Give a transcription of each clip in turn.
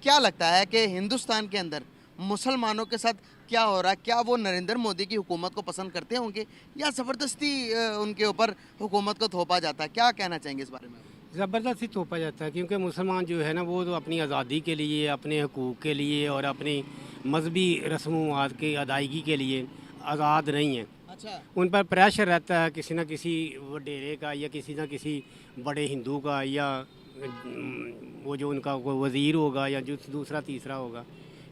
क्या लगता है कि हिंदुस्तान के अंदर मुसलमानों के साथ क्या हो रहा है? क्या वो नरेंद्र मोदी की हुकूमत को पसंद करते होंगे या ज़बरदस्ती उनके ऊपर हुकूमत को थोपा जाता है? क्या कहना चाहेंगे इस बारे में? ज़बरदस्ती थोपा जाता है क्योंकि मुसलमान जो है ना वो तो अपनी आज़ादी के लिए, अपने हकूक़ के लिए और अपनी मजहबी रस्म की अदायगी के लिए आज़ाद नहीं है। अच्छा। उन पर प्रेशर रहता है किसी न किसी वडेरे का या किसी न किसी बड़े हिंदू का या वो जो उनका कोई वज़ीर होगा या जो दूसरा तीसरा होगा।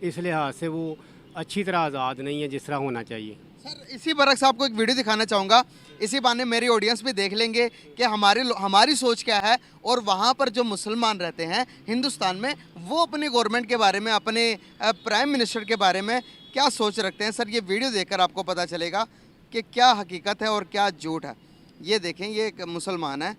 इस लिहाज से वो अच्छी तरह आज़ाद नहीं है जिस तरह होना चाहिए। सर इसी बरक्स आपको एक वीडियो दिखाना चाहूँगा, इसी बहाने मेरी ऑडियंस भी देख लेंगे कि हमारी सोच क्या है और वहाँ पर जो मुसलमान रहते हैं हिंदुस्तान में वो अपनी गवर्नमेंट के बारे में, अपने प्राइम मिनिस्टर के बारे में क्या सोच रखते हैं। सर ये वीडियो देखकर आपको पता चलेगा कि क्या हकीकत है और क्या झूठ है। ये देखें, ये एक मुसलमान है,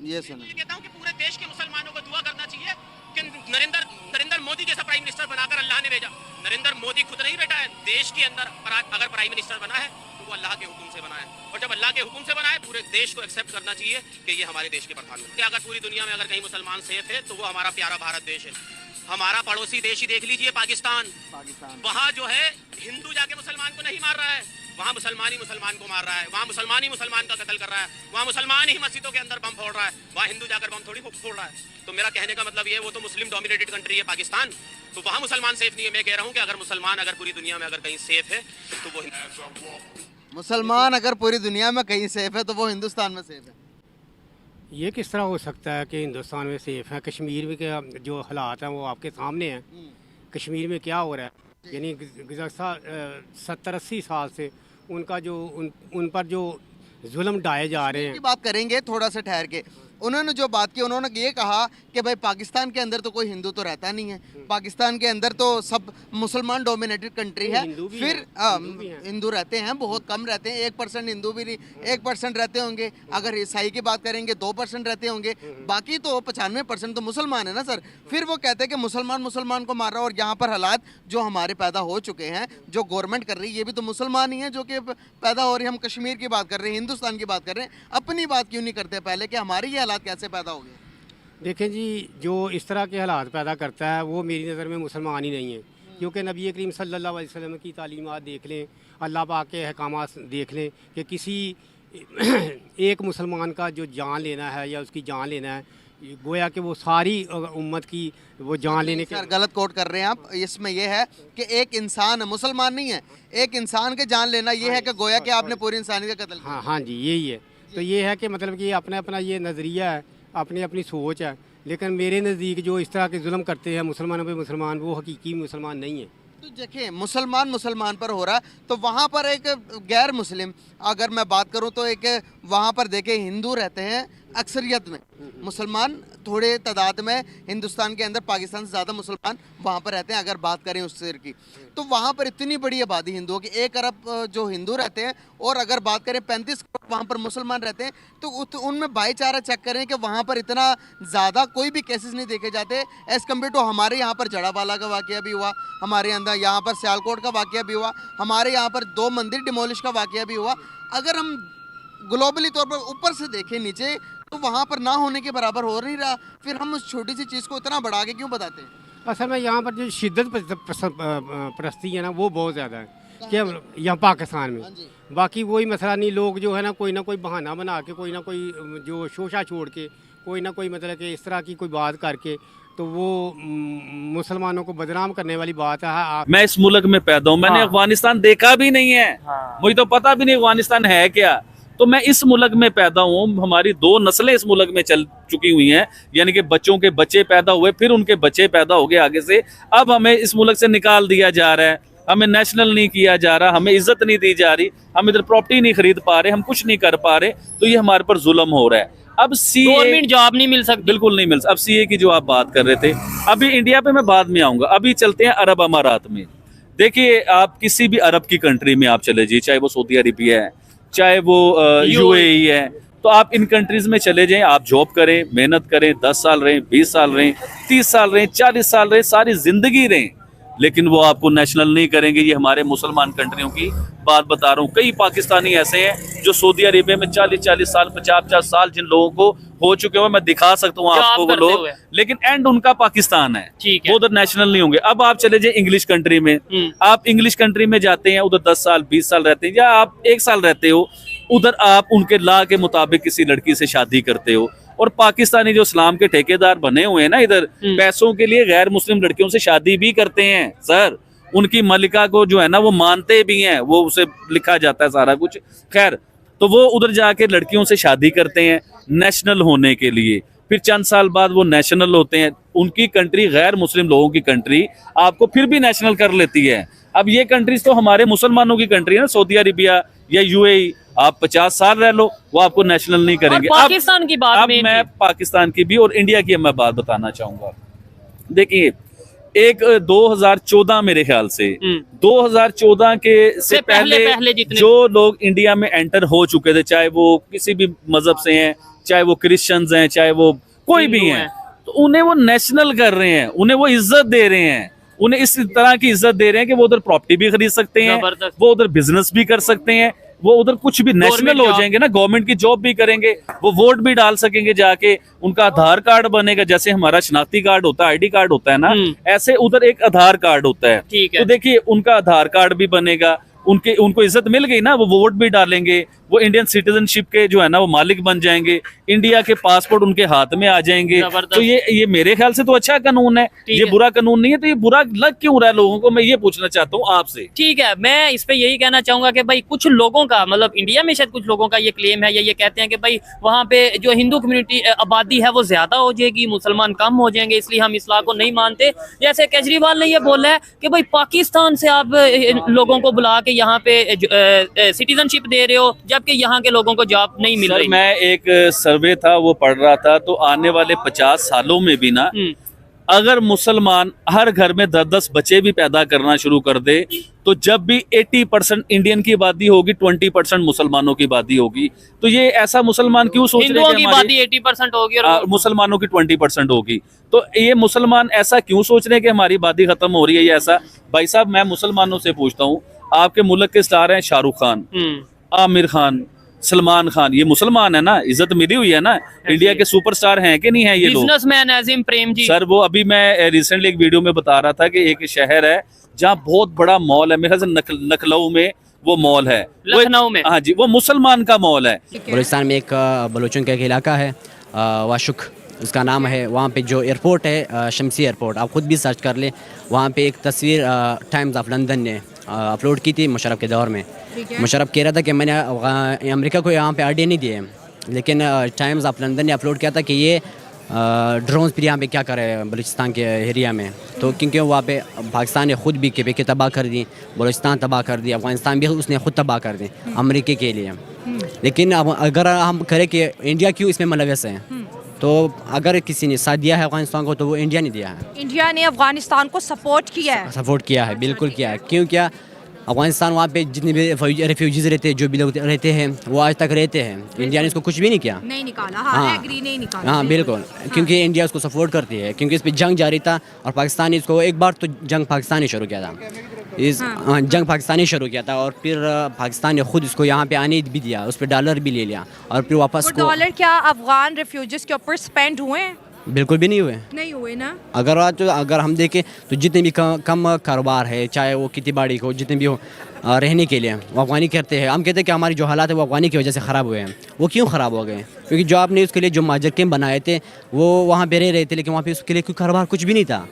ये सुनो। मैं कहता हूं कि पूरे देश के मुसलमानों को दुआ करना चाहिए कि नरेंद्र मोदी जैसा प्राइम मिनिस्टर बनाकर अल्लाह ने भेजा। नरेंद्र मोदी खुद नहीं बैठा है देश के अंदर, अगर प्राइम मिनिस्टर बना है तो वो अल्लाह के हुक्म से बना है, और जब अल्लाह के हुक्म से बना है पूरे देश को एक्सेप्ट करना चाहिए कि ये हमारे देश के प्रधानमंत्री। अगर पूरी दुनिया में अगर कहीं मुसलमान सेफ है तो वो हमारा प्यारा भारत देश है। हमारा पड़ोसी देश ही देख लीजिए, पाकिस्तान। वहाँ जो है हिंदू जाके मुसलमान को नहीं मार रहा है, वहाँ मुसलमान ही मुसलमान को मार रहा है, वहाँ मुसलमान ही मुसलमान का कत्ल कर रहा है, वहाँ मुसलमान ही मस्जिदों के अंदर बम फोड़ रहा है, वहाँ हिंदू जाकर बम थोड़ी फोड़ रहा है। तो मेरा कहने का मतलब ये, वो तो मुस्लिम डोमिनेटेड कंट्री है पाकिस्तान, तो वहाँ मुसलमान सेफ नहीं है। मैं कह रहा हूँ कि अगर मुसलमान अगर पूरी दुनिया में अगर कहीं सेफ है तो वो मुसलमान अगर पूरी दुनिया में कहीं सेफ है तो वो हिंदुस्तान में सेफ है। ये किस तरह हो सकता है कि हिंदुस्तान में सेफ है? कश्मीर में के जो हालात हैं वो आपके सामने हैं। कश्मीर में क्या हो रहा है, यानी गुज़श्ता 70-80 साल से उनका जो उन पर जो जुल्म ढाए जा रहे हैं। की बात करेंगे थोड़ा सा ठहर के। उन्होंने जो बात की, उन्होंने ये कहा कि भाई पाकिस्तान के अंदर तो कोई हिंदू तो रहता नहीं है, पाकिस्तान के अंदर तो सब मुसलमान डोमिनेटेड कंट्री है। फिर हिंदू रहते हैं, बहुत कम रहते हैं, 1% हिंदू भी नहीं, 1% रहते होंगे। अगर ईसाई की बात करेंगे 2% रहते होंगे, बाकी तो 95% तो मुसलमान है ना सर। फिर वो कहते हैं कि मुसलमान मुसलमान को मार रहा है, और यहाँ पर हालात जो हमारे पैदा हो चुके हैं, जो गवर्नमेंट कर रही है, ये भी तो मुसलमान ही है जो कि पैदा हो रही है। हम कश्मीर की बात कर रहे हैं, हिंदुस्तान की बात कर रहे हैं, अपनी बात क्यों नहीं करते पहले कि हमारे ये हालात कैसे पैदा हो गए? देखें जी, जो इस तरह के हालात पैदा करता है वो मेरी नज़र में मुसलमान ही नहीं है, क्योंकि नबी करीम सल्लल्लाहु अलैहि वसल्लम की तालीमात देख लें, अल्लाह पाक के अहकामात देख लें कि किसी एक मुसलमान का जो जान लेना है या उसकी जान लेना है, गोया कि वो सारी उम्मत की वो जान लेने के। सर गलत कोट कर रहे हैं आप। इसमें यह है कि एक इंसान है, मुसलमान नहीं है, एक इंसान के जान लेना ये है कि गोया कि आपने पूरी इंसानियत का कत्ल किया। हाँ जी, यही है। तो ये है कि मतलब कि अपना अपना ये नज़रिया है, अपनी अपनी सोच है, लेकिन मेरे नज़दीक जो इस तरह के जुल्म करते हैं मुसलमानों पे मुसलमान, वो हकीकी मुसलमान नहीं है। तो देखिए, मुसलमान मुसलमान पर हो रहा है, तो वहाँ पर एक गैर मुस्लिम, अगर मैं बात करूँ तो एक वहाँ पर देखे हिंदू रहते हैं अक्सरियत में, मुसलमान थोड़े तादाद में हिंदुस्तान के अंदर, पाकिस्तान से ज़्यादा मुसलमान वहाँ पर रहते हैं। अगर बात करें उस सिर की, तो वहाँ पर इतनी बड़ी आबादी हिंदुओं की, 1 अरब जो हिंदू रहते हैं, और अगर बात करें 35 करोड़ वहाँ पर मुसलमान रहते हैं, तो उनमें भाईचारा चेक करें कि वहाँ पर इतना ज़्यादा कोई भी केसेस नहीं देखे जाते एज़ कम्पेयर टू हमारे यहाँ पर जड़ावाला का वाक़या भी हुआ, हमारे अंदर यहाँ पर सियालकोट का वाक़या भी हुआ, हमारे यहाँ पर 2 मंदिर डिमोलिश का वाक़या भी हुआ। अगर हम ग्लोबली तौर पर ऊपर से देखें नीचे, तो वहाँ पर ना होने के बराबर हो नहीं रहा, फिर हम उस छोटी सी चीज़ को इतना बढ़ा के क्यों बताते हैं? असल में यहाँ पर जो शिद्दत परस्ती है ना वो बहुत ज़्यादा है कि यहाँ पाकिस्तान में। बाकी वही मसला नहीं, लोग जो है ना कोई बहाना बना के, कोई ना कोई जो शोशा छोड़ के, कोई ना कोई मतलब कि इस तरह की कोई बात करके, तो वो मुसलमानों को बदनाम करने वाली बात है। मैं इस मुल्क में पैदा हूँ, मैंने अफगानिस्तान देखा भी नहीं है, मुझे तो पता भी नहीं अफगानिस्तान है क्या। तो मैं इस मुल्क में पैदा हूँ, हमारी 2 नस्लें इस मुल्क में चल चुकी हुई हैं, यानी कि बच्चों के बच्चे पैदा हुए, फिर उनके बच्चे पैदा हो गए आगे से। अब हमें इस मुल्क से निकाल दिया जा रहा है, हमें नेशनल नहीं किया जा रहा, हमें इज्जत नहीं दी जा रही, हम इधर प्रॉपर्टी नहीं खरीद पा रहे, हम कुछ नहीं कर पा रहे, तो ये हमारे पर जुल्म हो रहा है। अब गवर्नमेंट जॉब नहीं मिल सकती, बिल्कुल नहीं मिल सकती। अब सीए की जो आप बात कर रहे थे, अभी इंडिया पे मैं बाद में आऊंगा, अभी चलते हैं अरब अमारात में। देखिए, आप किसी भी अरब की कंट्री में आप चले जाइए, चाहे वो सऊदी अरेबिया है, चाहे वो यूएई है, तो आप इन कंट्रीज में चले जाएं, आप जॉब करें, मेहनत करें, 10 साल रहें, 20 साल रहें, 30 साल रहें, 40 साल रहें, सारी जिंदगी रहें, लेकिन वो आपको नेशनल नहीं करेंगे। ये हमारे मुसलमान कंट्रियों की बात बता रहा हूँ। कई पाकिस्तानी ऐसे हैं जो सऊदी अरेबिया में 40-40 साल 50-50 साल जिन लोगों को हो चुके हैं, मैं दिखा सकता हूँ आपको वो लोग, लेकिन एंड उनका पाकिस्तान है, वो उधर नेशनल नहीं होंगे। अब आप चले जाए इंग्लिश कंट्री में, आप इंग्लिश कंट्री में जाते हैं, उधर 10 साल 20 साल रहते हैं, या आप 1 साल रहते हो, उधर आप उनके लॉ के मुताबिक किसी लड़की से शादी करते हो। और पाकिस्तानी जो इस्लाम के ठेकेदार बने हुए हैं ना, इधर पैसों के लिए गैर मुस्लिम लड़कियों से शादी भी करते हैं सर। उनकी मलिका को जो है ना वो मानते भी हैं, वो उसे लिखा जाता है सारा कुछ। खैर, तो वो उधर जाके लड़कियों से शादी करते हैं नेशनल होने के लिए, फिर चंद साल बाद वो नेशनल होते हैं। उनकी कंट्री, गैर मुस्लिम लोगों की कंट्री, आपको फिर भी नेशनल कर लेती है। अब ये कंट्रीज तो हमारे मुसलमानों की कंट्री है ना, सऊदी अरेबिया या यूएई, आप 50 साल रह लो, वो आपको नेशनल नहीं करेंगे। पाकिस्तान की बात में मैं पाकिस्तान की भी और इंडिया की मैं बात बताना चाहूंगा। देखिए, एक 2014 मेरे ख्याल से 2014 के से पहले जो लोग इंडिया में एंटर हो चुके थे, चाहे वो किसी भी मजहब से हैं, चाहे वो क्रिश्चियंस हैं, चाहे वो कोई भी हैं, तो उन्हें वो नेशनल कर रहे हैं, उन्हें वो इज्जत दे रहे हैं, उन्हें इस तरह की इज्जत दे रहे हैं कि वो उधर प्रॉपर्टी भी खरीद सकते हैं, वो उधर बिजनेस भी कर सकते हैं, वो उधर कुछ भी नेशनल हो जाएंगे ना, गवर्नमेंट की जॉब भी करेंगे, वो वोट भी डाल सकेंगे जाके, उनका आधार कार्ड बनेगा, जैसे हमारा शनाख्ती कार्ड होता है, आईडी कार्ड होता है ना, ऐसे उधर एक आधार कार्ड होता है। तो देखिए, उनका आधार कार्ड भी बनेगा, उनको इज्जत मिल गई ना, वो वोट भी डालेंगे, वो इंडियन सिटीजनशिप के जो है ना वो मालिक बन जाएंगे, इंडिया के पासपोर्ट उनके हाथ में आ जाएंगे। तो ये मेरे ख्याल से तो अच्छा कानून है, ये बुरा कानून नहीं है। तो ये बुरा लग क्यों रहा है लोगों को, मैं ये पूछना चाहता हूँ आपसे। ठीक है, मैं इस पे यही कहना चाहूंगा कि भाई कुछ लोगों का, मतलब इंडिया में शायद कुछ लोगों का ये क्लेम है, या ये कहते हैं कि भाई वहाँ पे जो हिंदू कम्युनिटी आबादी है वो ज्यादा हो जाएगी, मुसलमान कम हो जाएंगे, इसलिए हम इस्लाम को नहीं मानते। जैसे केजरीवाल ने ये बोला है कि भाई पाकिस्तान से आप लोगों को बुला के यहाँ पे सिटीजनशिप दे रहे हो, जबकि यहाँ के लोगों को जॉब नहीं मिल रही। मैं एक सर्वे था वो पढ़ रहा था, तो आने वाले 50 सालों में भी ना, अगर मुसलमान हर घर में 10-10 बच्चे भी पैदा करना शुरू कर दे, तो जब भी 80% इंडियन की आबादी होगी, 20% मुसलमानों की आबादी होगी। तो ये ऐसा मुसलमान क्यों सोच रहे हैं हिंदुओं की आबादी 80% होगी और मुसलमानों की 20% होगी? तो ये मुसलमान ऐसा क्यों सोच रहे हैं कि हमारी आबादी खत्म हो रही है? ये ऐसा, भाई साहब, मैं मुसलमानों से पूछता हूँ, आपके मुल्क के स्टार हैं शाहरुख खान, आमिर खान, सलमान खान, ये मुसलमान है ना, इज्जत मिली हुई है ना, इंडिया के सुपरस्टार हैं कि नहीं है ये लोग? बिजनेसमैन अजीम प्रेम जी सर, वो अभी मैं रिसेंटली एक वीडियो में बता रहा था कि एक शहर है जहाँ बहुत बड़ा मॉल है, मेरे ख्याल से लखनऊ में वो मॉल है, लखनऊ में, हाँ जी, वो मुसलमान का मॉल है। बलूचिस्तान में एक बलूचों का एक इलाका है, वाशुक उसका नाम है। वहाँ पे जो एयरपोर्ट है, शमसी एयरपोर्ट, आप खुद भी सर्च कर लें। वहाँ पे एक तस्वीर टाइम्स ऑफ लंदन ने अपलोड की थी मुशर्रफ के दौर में। मुशर्रफ कह रहा था कि मैंने अमेरिका को यहाँ पे आईडी नहीं दिए, लेकिन टाइम्स ऑफ लंदन ने अपलोड किया था कि ये ड्रोन्स फिर यहाँ पे क्या कर रहे हैं बलूचिस्तान के एरिया में। तो क्योंकि वहाँ पे पाकिस्तान ने खुद भी के तबाह कर दी, बलूचिस्तान तबाह कर दी, अफगानिस्तान भी उसने खुद तबाह कर दी अमेरिका के लिए। लेकिन अब अगर हम करें कि इंडिया क्यों इसमें मुलव्वस है, तो अगर किसी ने साथ दिया है अफगानिस्तान को, तो वो इंडिया ने दिया है। इंडिया ने अफगानिस्तान को सपोर्ट किया है, सपोर्ट किया है, बिल्कुल किया है। क्यों किया? अफगानिस्तान वहाँ पे जितने भी रेफ्यूजीज रहते हैं, जो भी लोग रहते हैं, वो आज तक रहते हैं। इंडिया ने इसको कुछ भी नहीं किया, नहीं निकाला, हाँ, एग्री नहीं निकाला, हाँ बिल्कुल, क्योंकि इंडिया उसको सपोर्ट करती है, क्योंकि इस पर जंग जारी था और पाकिस्तान ने इसको एक बार तो जंग पाकिस्तान ने शुरू किया था, जंग पाकिस्तानी शुरू किया था, और फिर पाकिस्तान ने खुद इसको यहाँ पे आने भी दिया, उस पर डॉलर भी ले लिया, और फिर वापस डॉलर क्या अफगान रेफ्यूजीज के ऊपर स्पेंड हुए हैं? बिल्कुल भी नहीं हुए ना। अगर हम देखें तो जितने भी कम कारोबार है, चाहे वो खेती बाड़ी को, जितने भी हो रहने के लिए, वो अफगानी करते हैं। हम कहते हैं कि हमारी जो हालात है वो अफगानी की वजह से ख़राब हुए हैं। वो क्यों ख़राब हो गए? क्योंकि जो आपने उसके लिए जो माजर कैंप बनाए थे वो वहाँ पे रह रहे थे, लेकिन वहाँ पे उसके लिए कोई कारोबार कुछ भी नहीं था।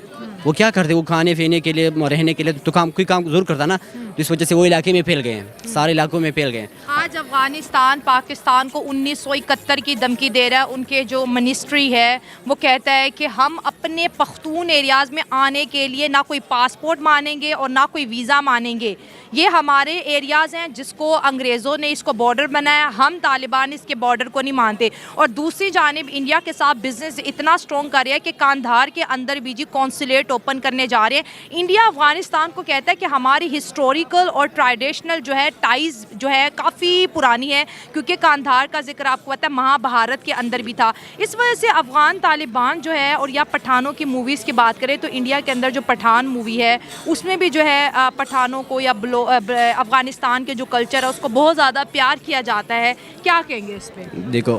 वो क्या करते? वो खाने पीने के लिए, रहने के लिए तो कोई काम ज़रूर करता ना, तो इस वजह से वो इलाके में फैल गए, सारे इलाकों में फैल गए। आज अफगानिस्तान पाकिस्तान को 1971 की धमकी दे रहा है। उनके जो मिनिस्ट्री है वो कहता है कि हम अपने पख्तून एरियाज़ में आने के लिए ना कोई पासपोर्ट मानेंगे और ना कोई वीज़ा मानेंगे। ये हमारे एरियाज़ हैं जिसको अंग्रेज़ों ने इसको बॉर्डर बनाया, हम तालिबान इसके बॉर्डर को नहीं मानते। और दूसरी जानिब इंडिया के साथ बिजनेस इतना स्ट्रॉन्ग कर रहा है कि कांधार के अंदर भी जी कौंसलेट गेट ओपन करने जा रहे हैं। इंडिया अफगानिस्तान को कहता है कि हमारी हिस्टोरिकल और ट्रेडिशनल जो है टाइज़ जो है काफ़ी पुरानी है, क्योंकि कांधार का जिक्र आपको पता है महाभारत के अंदर भी था। इस वजह से अफ़गान तालिबान जो है, और या पठानों की मूवीज़ की बात करें तो इंडिया के अंदर जो पठान मूवी है उसमें भी जो है पठानों को या अफ़गानिस्तान के जो कल्चर है उसको बहुत ज़्यादा प्यार किया जाता है। क्या कहेंगे इस पर? देखो,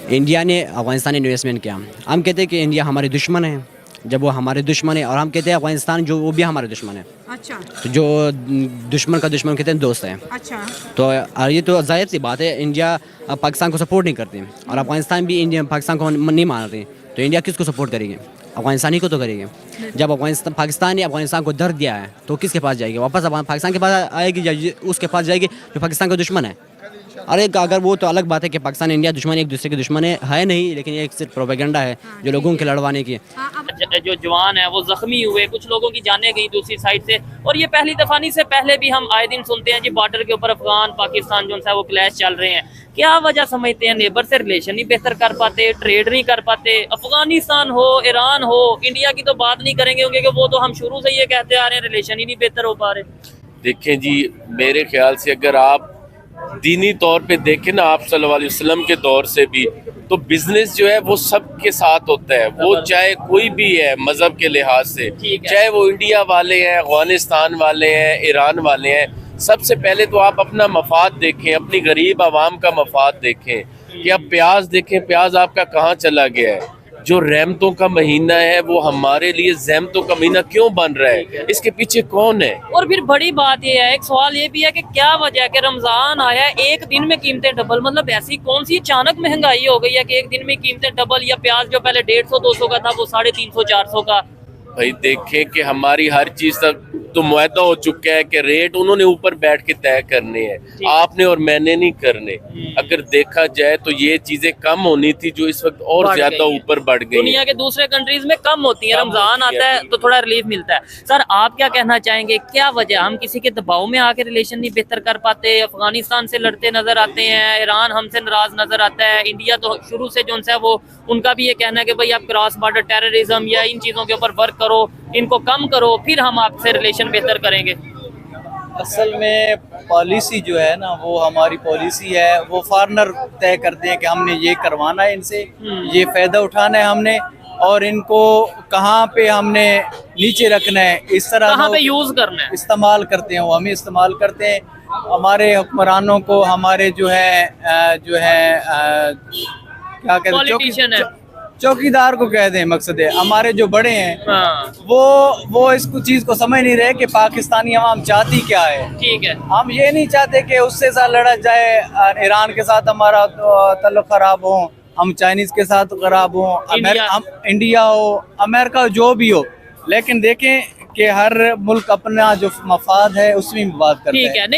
इंडिया ने अफगानिस्तान में इन्वेस्टमेंट किया। हम कहते हैं कि इंडिया हमारे दुश्मन है, जब वो हमारे दुश्मन है, और हम कहते हैं अफगानिस्तान जो वो भी हमारे दुश्मन है। अच्छा। तो जो दुश्मन का दुश्मन कहते हैं दोस्त है। अच्छा। तो ये तो जाहिर सी बात है, इंडिया पाकिस्तान को सपोर्ट नहीं करती और अफगानिस्तान भी इंडिया पाकिस्तान को नहीं मानती। तो इंडिया किसको सपोर्ट करेगी? अफगानिस्तान ही को तो करेगी। जब पाकिस्तान ने अफगानिस्तान को दर्द दिया है तो किसके पास जाएगी? वापस पाकिस्तान के पास आएगी या उसके पास जाएगी जो पाकिस्तान का दुश्मन है? अरे अगर वो तो अलग बात है कि पाकिस्तान इंडिया दुश्मन एक दूसरे के दुश्मन है नहीं, लेकिन ये एक सिर्फ प्रोपेगेंडा है जो लोगों के लड़वाने की। जो जवान है वो जख्मी हुए, कुछ लोगों की जानें गई दूसरी साइड से, और ये पहली दफा नहीं, से पहले भी हम आए दिन सुनते हैं जी बॉर्डर के ऊपर अफगान पाकिस्तान जो है वो क्लैश चल रहे हैं। क्या वजह समझते हैं? नेबर से रिलेशन नहीं बेहतर कर पाते, ट्रेड नहीं कर पाते? अफगानिस्तान हो, ईरान हो, इंडिया की तो बात नहीं करेंगे क्योंकि वो तो हम शुरू से ये कहते आ रहे हैं रिलेशन ही नहीं बेहतर हो पा रहे। देखें जी, मेरे ख्याल से अगर आप दीनी तौर पे देखें ना, आप सल्लल्लाहु अलैहि वसल्लम के दौर से भी, तो बिजनेस जो है वो सबके साथ होता है, वो चाहे कोई भी है मजहब के लिहाज से, चाहे वो इंडिया वाले हैं, अफगानिस्तान वाले हैं, ईरान वाले हैं। सबसे पहले तो आप अपना मफाद देखें, अपनी गरीब आवाम का मफाद देखें कि आप प्याज देखें, प्याज आपका कहाँ चला गया है। जो रहमतों का महीना है वो हमारे लिए ज़हमतों का महीना क्यों बन रहा है? इसके पीछे कौन है? और फिर बड़ी बात ये है, एक सवाल ये भी है कि क्या वजह है कि रमजान आया है, एक दिन में कीमतें डबल, मतलब ऐसी कौन सी अचानक महंगाई हो गई है कि एक दिन में कीमतें डबल? या प्याज जो पहले 150-200 का था वो 350-400 का। भाई देखें कि हमारी हर चीज तक तो मुआहदा हो चुका है कि रेट उन्होंने ऊपर बैठ के तय करने हैं, आपने और मैंने नहीं करने। अगर देखा जाए तो ये चीजें कम होनी थी जो इस वक्त और ज्यादा ऊपर बढ़ गई। दुनिया के दूसरे कंट्रीज में कम होती है, रमजान आता है तो थोड़ा रिलीफ मिलता है। सर आप क्या कहना चाहेंगे, क्या वजह? हम किसी के दबाव में आके रिलेशन नहीं बेहतर कर पाते? अफगानिस्तान से लड़ते नजर आते हैं, ईरान हमसे नाराज नजर आता है, इंडिया तो शुरू से जो है वो उनका भी ये कहना है कि भाई आप क्रॉस बॉर्डर टेररिज्म या इन चीजों के ऊपर वर्क करो, इनको कम करो, फिर हम आपसे रिलेशन बेहतर करेंगे। असल में पॉलिसी जो है ना, वो हमारी पॉलिसी है, वो फॉरनर तय करते हैं कि हमने ये करवाना है, इनसे ये फ़ायदा उठाना है हमने, और इनको कहाँ पे हमने नीचे रखना है, इस तरह कहाँ पे यूज करना है, इस्तेमाल करते हैं। वो हमें इस्तेमाल करते हैं, हमारे हुक्मरानों को, हमारे जो है क्या कहते हैं, चौकीदार को कह दें, मकसद है हमारे जो बड़े हैं वो इस चीज को समझ नहीं रहे कि पाकिस्तानी अवाम चाहती क्या है। ठीक है, हम ये नहीं चाहते कि उससे साथ लड़ा जाए, ईरान के साथ हमारा ताल्लुक खराब हो, हम चाइनीज के साथ खराब हो, इंडिया हो, अमेरिका जो भी हो, लेकिन देखें कि हर मुल्क अपना जो मफाद है उसमें बात करता है। ठीक है, नहीं